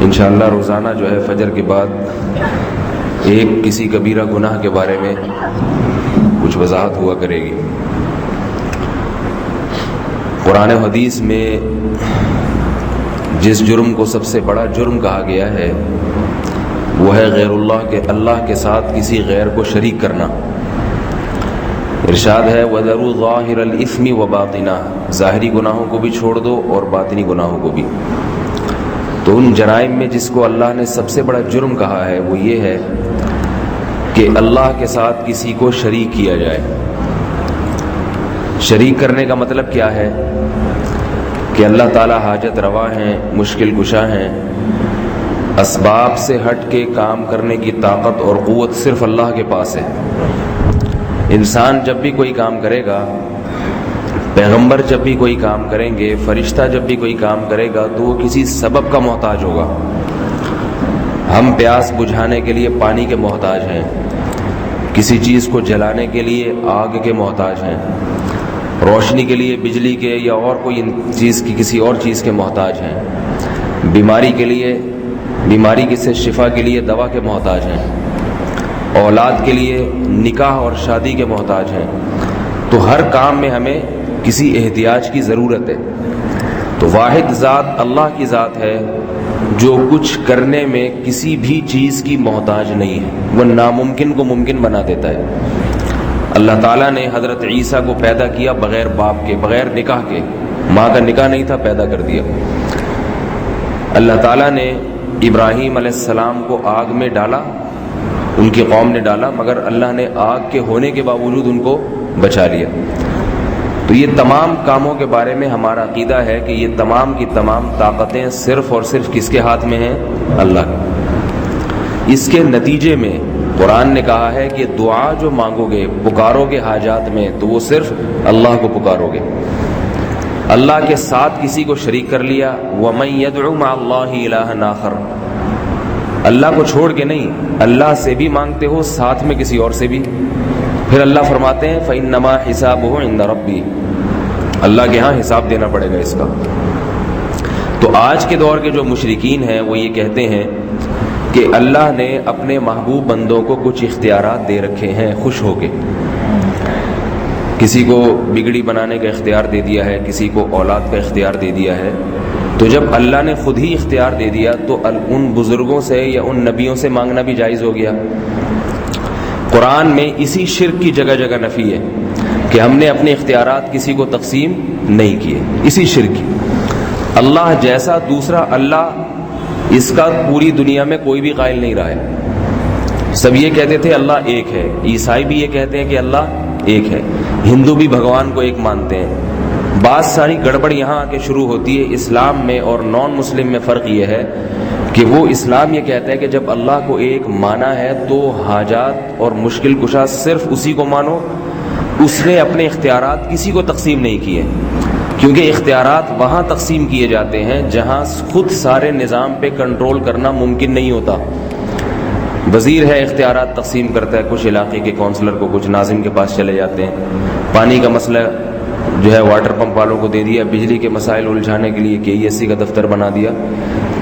انشاءاللہ روزانہ جو ہے فجر کے بعد ایک کسی کبیرہ گناہ کے بارے میں کچھ وضاحت ہوا کرے گی۔ قرآن و حدیث میں جس جرم کو سب سے بڑا جرم کہا گیا ہے وہ ہے غیر اللہ کے ساتھ کسی غیر کو شریک کرنا۔ ارشاد ہے وَذَرُوا ظَاهِرَ الْإِثْمِ وَبَاطِنَهُ، ظاہری گناہوں کو بھی چھوڑ دو اور باطنی گناہوں کو بھی۔ تو ان جرائم میں جس کو اللہ نے سب سے بڑا جرم کہا ہے وہ یہ ہے کہ اللہ کے ساتھ کسی کو شریک کیا جائے۔ شریک کرنے کا مطلب کیا ہے کہ اللہ تعالیٰ حاجت روا ہیں، مشکل کشا ہیں، اسباب سے ہٹ کے کام کرنے کی طاقت اور قوت صرف اللہ کے پاس ہے۔ انسان جب بھی کوئی کام کرے گا، پیغمبر جب بھی کوئی کام کریں گے، فرشتہ جب بھی کوئی کام کرے گا تو وہ کسی سبب کا محتاج ہوگا۔ ہم پیاس بجھانے کے لیے پانی کے محتاج ہیں، کسی چیز کو جلانے کے لیے آگ کے محتاج ہیں، روشنی کے لیے بجلی کے یا اور کوئی چیز کی کسی اور چیز کے محتاج ہیں، بیماری سے شفا کے لیے دوا کے محتاج ہیں، اولاد کے لیے نکاح اور شادی کے محتاج ہیں۔ تو ہر کام میں ہمیں کسی احتیاج کی ضرورت ہے۔ تو واحد ذات اللہ کی ذات ہے جو کچھ کرنے میں کسی بھی چیز کی محتاج نہیں ہے، وہ ناممکن کو ممکن بنا دیتا ہے۔ اللہ تعالیٰ نے حضرت عیسیٰ کو پیدا کیا بغیر باپ کے، بغیر نکاح کے، ماں کا نکاح نہیں تھا، پیدا کر دیا۔ اللہ تعالیٰ نے ابراہیم علیہ السلام کو آگ میں ڈالا، ان کی قوم نے ڈالا، مگر اللہ نے آگ کے ہونے کے باوجود ان کو بچا لیا۔ تو یہ تمام کاموں کے بارے میں ہمارا عقیدہ ہے کہ یہ تمام کی تمام طاقتیں صرف اور صرف کس کے ہاتھ میں ہیں؟ اللہ کے۔ اس کے نتیجے میں قرآن نے کہا ہے کہ دعا جو مانگو گے، پکارو گے حاجات میں، تو وہ صرف اللہ کو پکارو گے۔ اللہ کے ساتھ کسی کو شریک کر لیا، وَمَن يَدْعُ مَعَ اللَّهِ إِلَٰهًا آخَرَ، اللہ کو چھوڑ کے نہیں، اللہ سے بھی مانگتے ہو، ساتھ میں کسی اور سے بھی۔ پھر اللہ فرماتے ہیں فَإِنَّمَا حِسَابُهُ عِندَ رَبِّي، اللہ کے ہاں حساب دینا پڑے گا اس کا۔ تو آج کے دور کے جو مشرکین ہیں وہ یہ کہتے ہیں کہ اللہ نے اپنے محبوب بندوں کو کچھ اختیارات دے رکھے ہیں خوش ہو کے، کسی کو بگڑی بنانے کا اختیار دے دیا ہے، کسی کو اولاد کا اختیار دے دیا ہے۔ تو جب اللہ نے خود ہی اختیار دے دیا تو ان بزرگوں سے یا ان نبیوں سے مانگنا بھی جائز ہو گیا۔ قرآن میں اسی شرک کی جگہ جگہ نفی ہے کہ ہم نے اپنے اختیارات کسی کو تقسیم نہیں کیے، اسی شرک کی۔ اللہ جیسا دوسرا اللہ، اس کا پوری دنیا میں کوئی بھی قائل نہیں رہا ہے۔ سب یہ کہتے تھے اللہ ایک ہے، عیسائی بھی یہ کہتے ہیں کہ اللہ ایک ہے، ہندو بھی بھگوان کو ایک مانتے ہیں۔ بات ساری گڑبڑ یہاں آ کے شروع ہوتی ہے۔ اسلام میں اور نان مسلم میں فرق یہ ہے کہ وہ اسلام یہ کہتا ہے کہ جب اللہ کو ایک مانا ہے تو حاجات اور مشکل کشا صرف اسی کو مانو، اس نے اپنے اختیارات کسی کو تقسیم نہیں کیے، کیونکہ اختیارات وہاں تقسیم کیے جاتے ہیں جہاں خود سارے نظام پہ کنٹرول کرنا ممکن نہیں ہوتا۔ وزیر ہے، اختیارات تقسیم کرتا ہے، کچھ علاقے کے کونسلر کو، کچھ ناظم کے پاس چلے جاتے ہیں۔ پانی کا مسئلہ جو ہے واٹر پمپ والوں کو دے دیا، بجلی کے مسائل الجھانے کے لیے KESC کا دفتر بنا دیا۔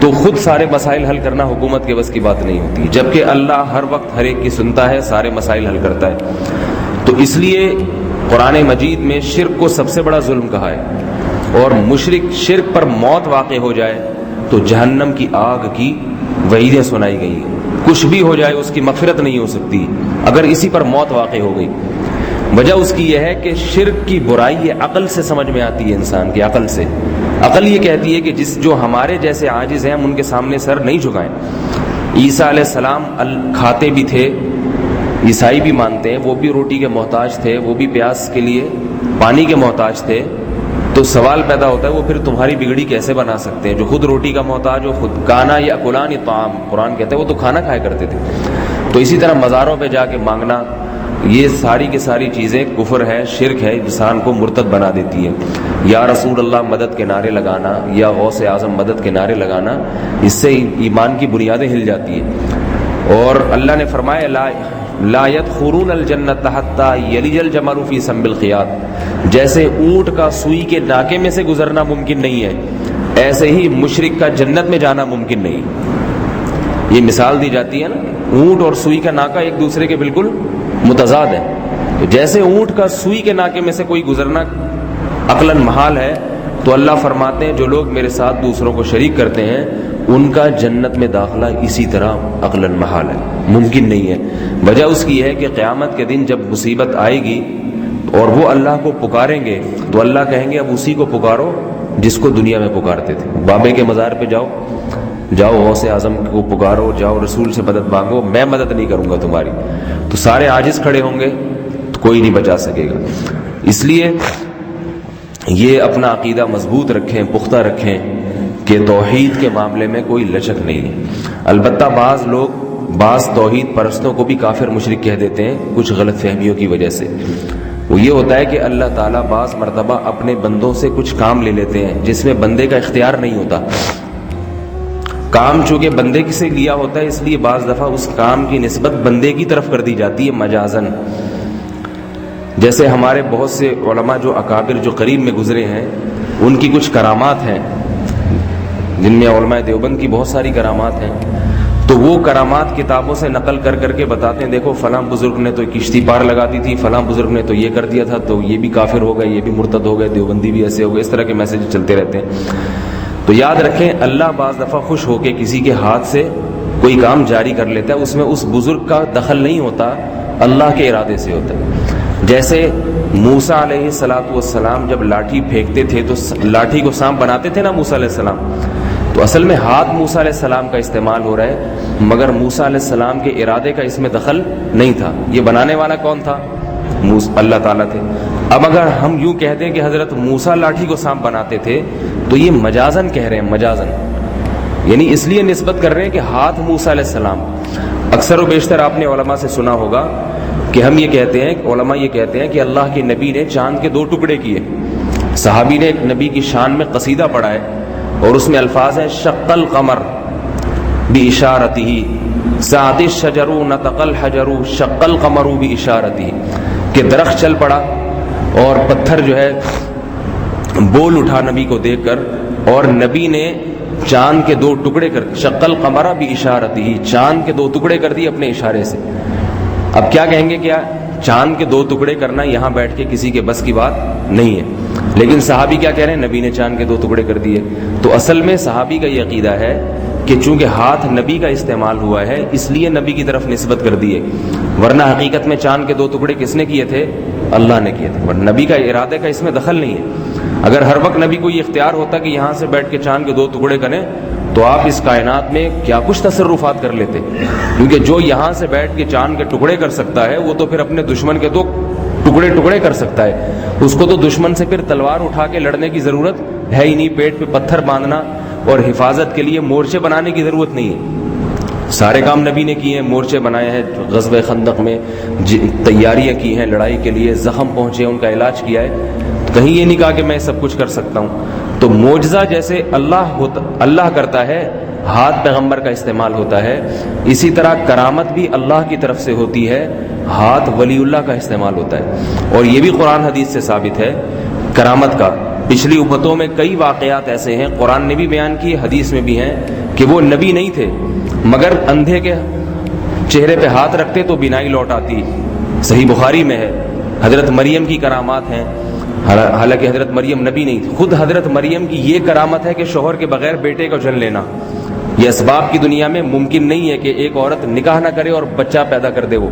تو خود سارے مسائل حل کرنا حکومت کے بس کی بات نہیں ہوتی، جبکہ اللہ ہر وقت ہر ایک کی سنتا ہے، سارے مسائل حل کرتا ہے۔ تو اس لیے قرآن مجید میں شرک کو سب سے بڑا ظلم کہا ہے، اور مشرک شرک پر موت واقع ہو جائے تو جہنم کی آگ کی وعیدیں سنائی گئی ہیں۔ کچھ بھی ہو جائے اس کی مغفرت نہیں ہو سکتی اگر اسی پر موت واقع ہو گئی۔ وجہ اس کی یہ ہے کہ شرک کی برائی یہ عقل سے سمجھ میں آتی ہے، انسان کی عقل سے۔ عقل یہ کہتی ہے کہ جو ہمارے جیسے عاجز ہیں ہم ان کے سامنے سر نہیں جھکائیں۔ عیسیٰ علیہ السلام کھاتے بھی تھے، عیسائی بھی مانتے ہیں، وہ بھی روٹی کے محتاج تھے، وہ بھی پیاس کے لیے پانی کے محتاج تھے۔ تو سوال پیدا ہوتا ہے وہ پھر تمہاری بگڑی کیسے بنا سکتے ہیں جو خود روٹی کا محتاج ہو؟ خود کانا یا کلان طعام، قرآن کہتا ہے وہ تو کھانا کھایا کرتے تھے۔ تو اسی طرح مزاروں پہ جا کے مانگنا، یہ ساری کی ساری چیزیں کفر ہے، شرک ہے، انسان کو مرتد بنا دیتی ہے۔ یا رسول اللہ مدد کے نعرے لگانا یا غوث اعظم مدد کے نعرے لگانا، اس سے ایمان کی بنیادیں ہل جاتی ہیں۔ اور اللہ نے فرمایا لا يدخلون الجنت حتى يلج الجمل في سم الخياط، جیسے اونٹ کا سوئی کے ناکے میں سے گزرنا ممکن نہیں ہے، ایسے ہی مشرک کا جنت میں جانا ممکن نہیں۔ یہ مثال دی جاتی ہے نا، اونٹ اور سوئی کا ناکہ ایک دوسرے کے بالکل متضاد ہے، تو جیسے اونٹ کا سوئی کے ناکے میں سے کوئی گزرنا عقلاً محال ہے، تو اللہ فرماتے ہیں جو لوگ میرے ساتھ دوسروں کو شریک کرتے ہیں ان کا جنت میں داخلہ اسی طرح عقلاً محال ہے، ممکن نہیں ہے۔ وجہ اس کی ہے کہ قیامت کے دن جب مصیبت آئے گی اور وہ اللہ کو پکاریں گے تو اللہ کہیں گے اب اسی کو پکارو جس کو دنیا میں پکارتے تھے۔ بابے کے مزار پہ جاؤ غوث اعظم کو پکارو، جاؤ رسول سے مدد مانگو، میں مدد نہیں کروں گا تمہاری، تو سارے عاجز کھڑے ہوں گے تو کوئی نہیں بچا سکے گا۔ اس لیے یہ اپنا عقیدہ مضبوط رکھیں، پختہ رکھیں کہ توحید کے معاملے میں کوئی لچک نہیں ہے۔ البتہ بعض توحید پرستوں کو بھی کافر مشرک کہہ دیتے ہیں کچھ غلط فہمیوں کی وجہ سے۔ وہ یہ ہوتا ہے کہ اللہ تعالیٰ بعض مرتبہ اپنے بندوں سے کچھ کام لے لیتے ہیں جس میں بندے کا اختیار نہیں ہوتا، کام چونکہ بندے سے لیا ہوتا ہے اس لیے بعض دفعہ اس کام کی نسبت بندے کی طرف کر دی جاتی ہے مجازن۔ جیسے ہمارے بہت سے علماء جو اکابر جو قریب میں گزرے ہیں ان کی کچھ کرامات ہیں، جن میں علماء دیوبند کی بہت ساری کرامات ہیں، تو وہ کرامات کتابوں سے نقل کر کر کے بتاتے ہیں دیکھو فلاں بزرگ نے تو کشتی پار لگا دی تھی، فلاں بزرگ نے تو یہ کر دیا تھا، تو یہ بھی کافر ہو گئے، یہ بھی مرتد ہو گئے، دیوبندی بھی ایسے ہو گئے، اس طرح کے میسج چلتے رہتے ہیں۔ تو یاد رکھیں اللہ بعض دفعہ خوش ہو کے کسی کے ہاتھ سے کوئی کام جاری کر لیتا ہے، اس میں اس بزرگ کا دخل نہیں ہوتا، اللہ کے ارادے سے ہوتا ہے۔ جیسے موسیٰ علیہ السلام جب لاٹھی پھینکتے تھے تو لاٹھی کو سانپ بناتے تھے نا موسیٰ علیہ السلام، تو اصل میں ہاتھ موسیٰ علیہ السلام کا استعمال ہو رہا ہے، مگر موسیٰ علیہ السلام کے ارادے کا اس میں دخل نہیں تھا۔ یہ بنانے والا کون تھا؟ اللہ تعالیٰ تھے۔ اب اگر ہم یوں کہتے ہیں کہ حضرت موسیٰ لاٹھی کو سانپ بناتے تھے تو یہ مجازن کہہ رہے ہیں، مجازن یعنی اس لیے نسبت کر رہے ہیں کہ ہاتھ موسیٰ علیہ السلام۔ اکثر و بیشتر آپ نے علماء سے سنا ہوگا کہ ہم یہ کہتے ہیں، علماء یہ کہتے ہیں کہ اللہ کے نبی نے چاند کے 2 ٹکڑے کیے۔ صحابی نے ایک نبی کی شان میں قصیدہ پڑھا ہے اور اس میں الفاظ ہیں شق القمر باشارتہ سعد الشجر نطق الحجر شق القمر باشارتہ، کہ درخت چل پڑا اور پتھر جو ہے بول اٹھا نبی کو دیکھ کر، اور نبی نے چاند کے 2 ٹکڑے کر شق القمر باشارتہ، چاند کے 2 ٹکڑے کر دیے اپنے اشارے سے۔ اب کیا کہیں گے، کیا چاند کے 2 ٹکڑے کرنا یہاں بیٹھ کے کسی کے بس کی بات نہیں ہے، لیکن صحابی کیا کہہ رہے ہیں، نبی نے چاند کے 2 ٹکڑے کر دیے۔ تو اصل میں صحابی کا یہ عقیدہ ہے کہ چونکہ ہاتھ نبی کا استعمال ہوا ہے اس لیے نبی کی طرف نسبت کر دیے، ورنہ حقیقت میں چاند کے 2 ٹکڑے کس نے کیے تھے؟ اللہ نے کیے تھے، ورنہ نبی کا ارادے کا اس میں دخل نہیں ہے۔ اگر ہر وقت نبی کو یہ اختیار ہوتا کہ یہاں سے بیٹھ کے چاند کے 2 ٹکڑے کریں تو آپ اس کائنات میں کیا کچھ تصرفات کر لیتے، کیونکہ جو یہاں سے بیٹھ کے چاند کے ٹکڑے کر سکتا ہے وہ تو پھر اپنے دشمن کے تو ٹکڑے کر سکتا ہے، اس کو تو دشمن سے پھر تلوار اٹھا کے لڑنے کی ضرورت ہے ہی نہیں، پیٹ پہ پتھر باندھنا اور حفاظت کے لیے مورچے بنانے کی ضرورت نہیں ہے۔ سارے کام نبی نے کیے ہیں، مورچے بنائے ہیں، غزوہ خندق میں تیاریاں کی ہیں لڑائی کے لیے، زخم پہنچے ان کا علاج کیا ہے، کہیں یہ نہیں کہا کہ میں سب کچھ کر سکتا ہوں۔ تو معجزہ جیسے اللہ کرتا ہے، ہاتھ پیغمبر کا استعمال ہوتا ہے، اسی طرح کرامت بھی اللہ کی طرف سے ہوتی ہے، ہاتھ ولی اللہ کا استعمال ہوتا ہے۔ اور یہ بھی قرآن حدیث سے ثابت ہے کرامت کا۔ پچھلی امتوں میں کئی واقعات ایسے ہیں، قرآن نے بھی بیان کیے، حدیث میں بھی ہیں، کہ وہ نبی نہیں تھے مگر اندھے کے چہرے پہ ہاتھ رکھتے تو بینائی لوٹ آتی، صحیح بخاری میں ہے۔ حضرت مریم کی کرامات ہیں، حالانکہ حضرت مریم نبی نہیں تھی، خود حضرت مریم کی یہ کرامت ہے کہ شوہر کے بغیر بیٹے کو جن لینا۔ یہ اسباب کی دنیا میں ممکن نہیں ہے کہ ایک عورت نکاح نہ کرے اور بچہ پیدا کر دے وہ،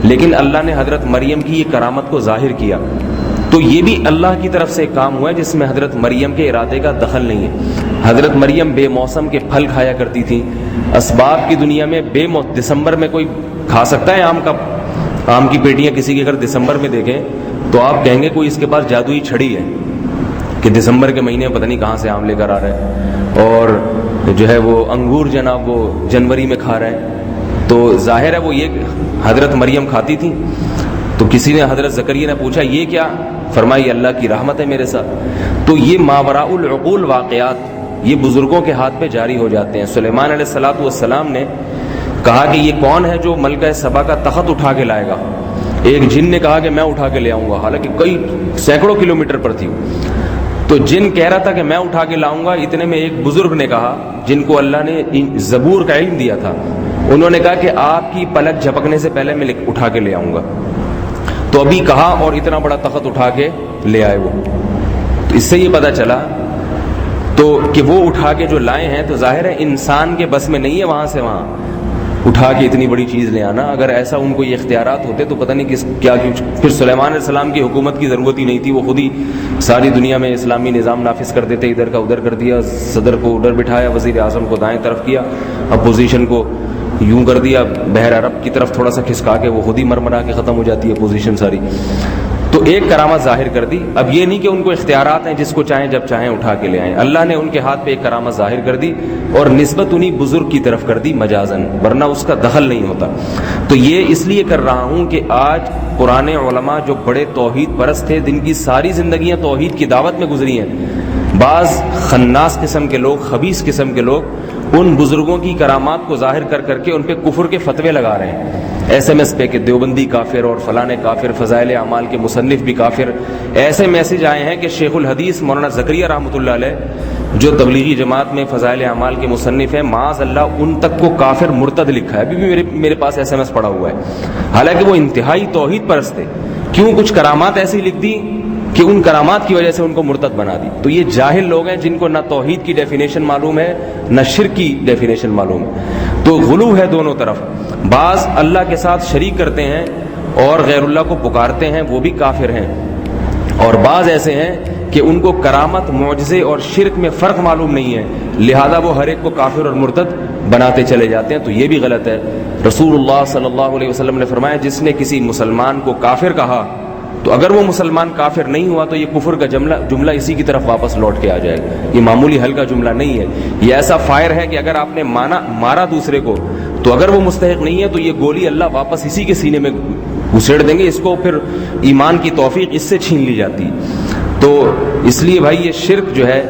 لیکن اللہ نے حضرت مریم کی یہ کرامت کو ظاہر کیا، تو یہ بھی اللہ کی طرف سے کام ہوا ہے جس میں حضرت مریم کے ارادے کا دخل نہیں ہے۔ حضرت مریم بے موسم کے پھل کھایا کرتی تھی، اسباب کی دنیا میں دسمبر میں کوئی کھا سکتا ہے آم کی پیٹیاں کسی کے اگر دسمبر میں دیکھیں تو آپ کہیں گے کوئی اس کے پاس جادوئی چھڑی ہے کہ دسمبر کے مہینے میں پتہ نہیں کہاں سے آم لے کر آ رہا ہے، اور جو ہے وہ انگور جناب وہ جنوری میں کھا رہا ہے، تو ظاہر ہے وہ یہ حضرت مریم کھاتی تھی۔ تو کسی نے حضرت زکریا نے پوچھا یہ کیا، فرمائی اللہ کی رحمت ہے میرے ساتھ۔ تو یہ ماوراء العقول واقعات یہ بزرگوں کے ہاتھ پہ جاری ہو جاتے ہیں۔ سلیمان علیہ السلام نے کہا کہ یہ کون ہے جو ملکہ سبا کا تخت اٹھا کے لائے گا، ایک جن نے کہا کہ میں اٹھا کے لے آؤں گا، حالانکہ کئی سینکڑوں کلومیٹر پر تھی، تو جن کہہ رہا تھا کہ میں اٹھا کے لاؤں گا، اتنے میں ایک بزرگ نے کہا جن کو اللہ نے زبور کا علم دیا تھا، انہوں نے کہا کہ آپ کی پلک جھپکنے سے پہلے میں اٹھا کے لے آؤں گا. تو ابھی کہا اور اتنا بڑا تخت اٹھا کے لے آئے وہ. تو اس سے یہ پتہ چلا تو کہ وہ اٹھا کے جو لائے ہیں تو ظاہر ہے انسان کے بس میں نہیں ہے وہاں سے وہاں اٹھا کے اتنی بڑی چیز لے آنا. اگر ایسا ان کو یہ اختیارات ہوتے تو پتہ نہیں کیا پھر سلیمان علیہ السلام کی حکومت کی ضرورت ہی نہیں تھی، وہ خود ہی ساری دنیا میں اسلامی نظام نافذ کر دیتے. ادھر کا ادھر کر دیا، صدر کو ادھر بٹھایا، وزیر اعظم کو دائیں طرف کیا، اپوزیشن کو یوں کر دیا، بحر عرب کی طرف تھوڑا سا کھسکا کے وہ خود ہی مرمرا کے ختم ہو جاتی ہے اپوزیشن ساری. تو ایک کرامت ظاہر کر دی. اب یہ نہیں کہ ان کو اختیارات ہیں جس کو چاہیں جب چاہیں اٹھا کے لے آئیں، اللہ نے ان کے ہاتھ پہ ایک کرامت ظاہر کر دی اور نسبت انہی بزرگ کی طرف کر دی مجازن، ورنہ اس کا دخل نہیں ہوتا. تو یہ اس لیے کر رہا ہوں کہ آج پرانے علماء جو بڑے توحید پرست تھے، جن کی ساری زندگیاں توحید کی دعوت میں گزری ہیں، بعض خناس قسم کے لوگ، خبیث قسم کے لوگ ان بزرگوں کی کرامات کو ظاہر کر کر کے ان پہ کفر کے فتوے لگا رہے ہیں ایس ایم ایس پہ کہ دیوبندی کافر اور فلاں کافر، فضائل اعمال کے مصنف بھی کافر. ایسے میسج آئے ہیں کہ شیخ الحدیث مولانا زکریا رحمۃ اللہ علیہ جو تبلیغی جماعت میں فضائل اعمال کے مصنف ہیں، معاذ اللہ ان تک کو کافر مرتد لکھا ہے. ابھی بھی میرے پاس ایس ایم ایس پڑا ہوا ہے، حالانکہ وہ انتہائی توحید پرست تھے. کیوں؟ کچھ کرامات ایسی لکھ دی کہ ان کرامات کی وجہ سے ان کو مرتد بنا دی. تو یہ جاہل لوگ ہیں جن کو نہ توحید کی ڈیفینیشن معلوم ہے نہ شرک کی ڈیفینیشن معلوم ہے. تو غلو ہے دونوں طرف. بعض اللہ کے ساتھ شریک کرتے ہیں اور غیر اللہ کو پکارتے ہیں، وہ بھی کافر ہیں. اور بعض ایسے ہیں کہ ان کو کرامت، معجزے اور شرک میں فرق معلوم نہیں ہے، لہذا وہ ہر ایک کو کافر اور مرتد بناتے چلے جاتے ہیں. تو یہ بھی غلط ہے. رسول اللہ صلی اللہ علیہ وسلم نے فرمایا جس نے کسی مسلمان کو کافر کہا تو اگر وہ مسلمان کافر نہیں ہوا تو یہ کفر کا جملہ اسی کی طرف واپس لوٹ کے آ جائے گا. یہ معمولی حل کا جملہ نہیں ہے، یہ ایسا فائر ہے کہ اگر آپ نے مارا دوسرے کو تو اگر وہ مستحق نہیں ہے تو یہ گولی اللہ واپس اسی کے سینے میں گھسیڑ دیں گے. اس کو پھر ایمان کی توفیق اس سے چھین لی جاتی. تو اس لیے بھائی یہ شرک جو ہے،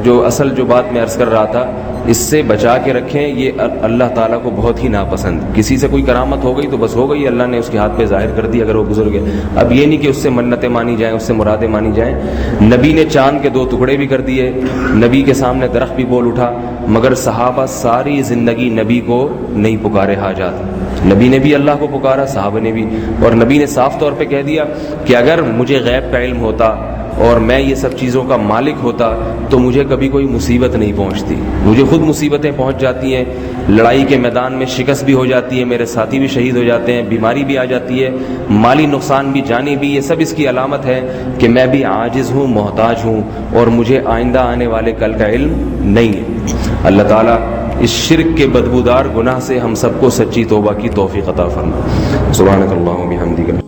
جو اصل جو بات میں عرض کر رہا تھا، اس سے بچا کے رکھیں. یہ اللہ تعالیٰ کو بہت ہی ناپسند. کسی سے کوئی کرامت ہو گئی تو بس ہو گئی، اللہ نے اس کے ہاتھ پہ ظاہر کر دی اگر وہ بزرگ ہے. اب یہ نہیں کہ اس سے منتیں مانی جائیں، اس سے مرادیں مانی جائیں. نبی نے چاند کے 2 ٹکڑے بھی کر دیے، نبی کے سامنے درخت بھی بول اٹھا، مگر صحابہ ساری زندگی نبی کو نہیں پکارے حاجات. نبی نے بھی اللہ کو پکارا، صحابہ نے بھی. اور نبی نے صاف طور پہ کہہ دیا کہ اگر مجھے غیب کا علم ہوتا اور میں یہ سب چیزوں کا مالک ہوتا تو مجھے کبھی کوئی مصیبت نہیں پہنچتی. مجھے خود مصیبتیں پہنچ جاتی ہیں، لڑائی کے میدان میں شکست بھی ہو جاتی ہے، میرے ساتھی بھی شہید ہو جاتے ہیں، بیماری بھی آ جاتی ہے، مالی نقصان بھی، جانی بھی. یہ سب اس کی علامت ہے کہ میں بھی عاجز ہوں، محتاج ہوں، اور مجھے آئندہ آنے والے کل کا علم نہیں ہے. اللہ تعالیٰ اس شرک کے بدبودار گناہ سے ہم سب کو سچی توبہ کی توفیق عطا فرمائے. سبحانک اللہم و بحمدک.